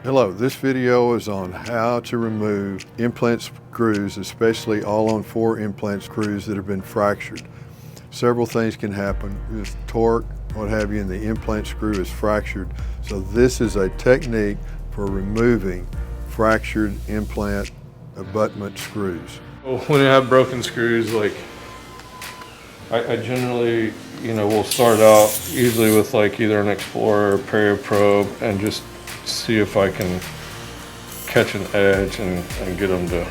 Hello, this video is on how to remove implant screws, especially all-on-4 implant screws that have been fractured. Several things can happen with torque, what have you, and the implant screw is fractured. So this is a technique for removing fractured implant abutment screws. Well, when you have broken screws, like I generally, will start out usually with like either an Explorer or Perioprobe and just see if I can catch an edge and get them to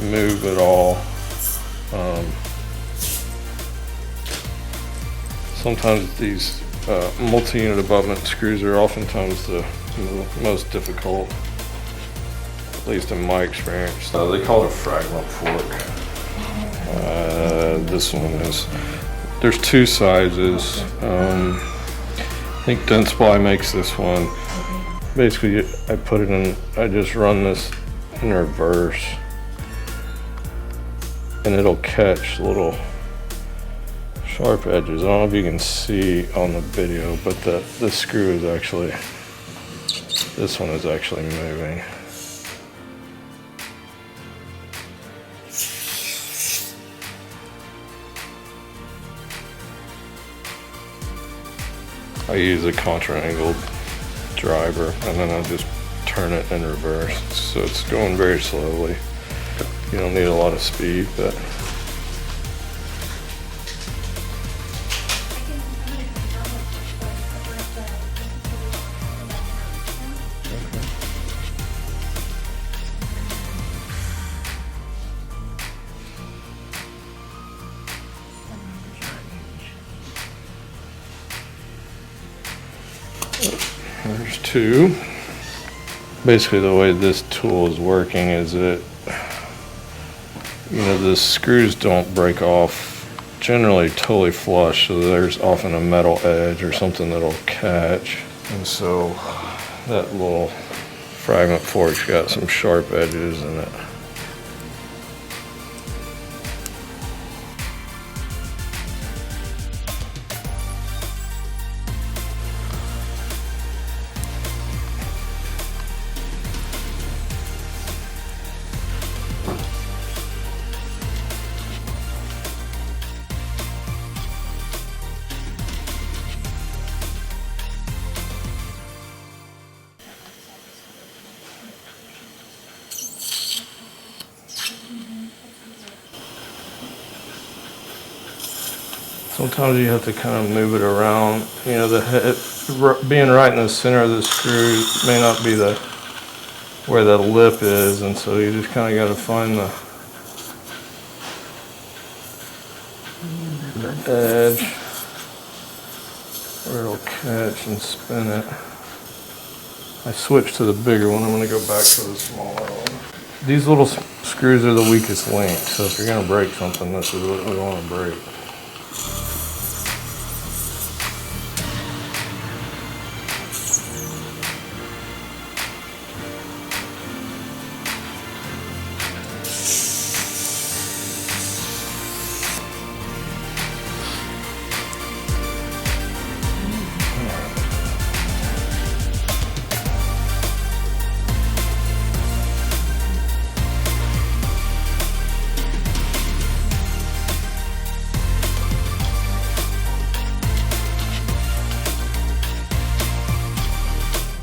move at all. Sometimes these multi-unit abutment screws are oftentimes the most difficult, at least in my experience. They call it a fragment fork. This one is, there's two sizes. I think Dentsply makes this one. Basically, I put it in, I just run this in reverse and it'll catch little sharp edges. I don't know if you can see on the video, but the screw is actually, this one is actually moving. I use a contra-angled driver and then I just turn it in reverse. So it's going very slowly. You don't need a lot of speed, but there's two. Basically the way this tool is working is that, the screws don't break off generally totally flush, so there's often a metal edge or something that'll catch. And so that little fragment fork's got some sharp edges in it. Sometimes you have to kind of move it around. The head being right in the center of the screw may not be where the lip is, and so you just kind of got to find the edge where it'll catch and spin it. I switched to the bigger one. I'm going to go back to the smaller one. These little screws are the weakest link, so if you're going to break something, this is what we want to break.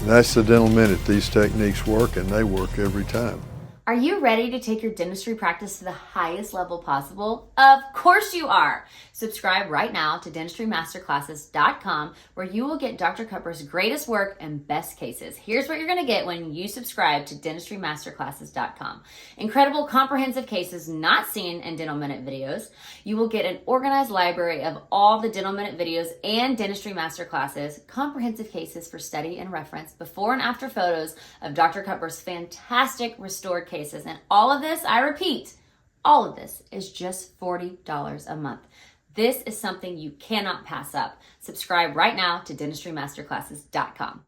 That's the Dental Minute. These techniques work and they work every time. Are you ready to take your dentistry practice to the highest level possible? Of course you are! Subscribe right now to dentistrymasterclasses.com, where you will get Dr. Cutbirth's greatest work and best cases. Here's what you're going to get when you subscribe to dentistrymasterclasses.com. Incredible comprehensive cases not seen in Dental Minute videos. You will get an organized library of all the Dental Minute videos and Dentistry Master Classes, comprehensive cases for study and reference, before and after photos of Dr. Cutbirth's fantastic restored cases. And all of this, I repeat, all of this is just $40 a month. This is something you cannot pass up. Subscribe right now to dentistrymasterclasses.com.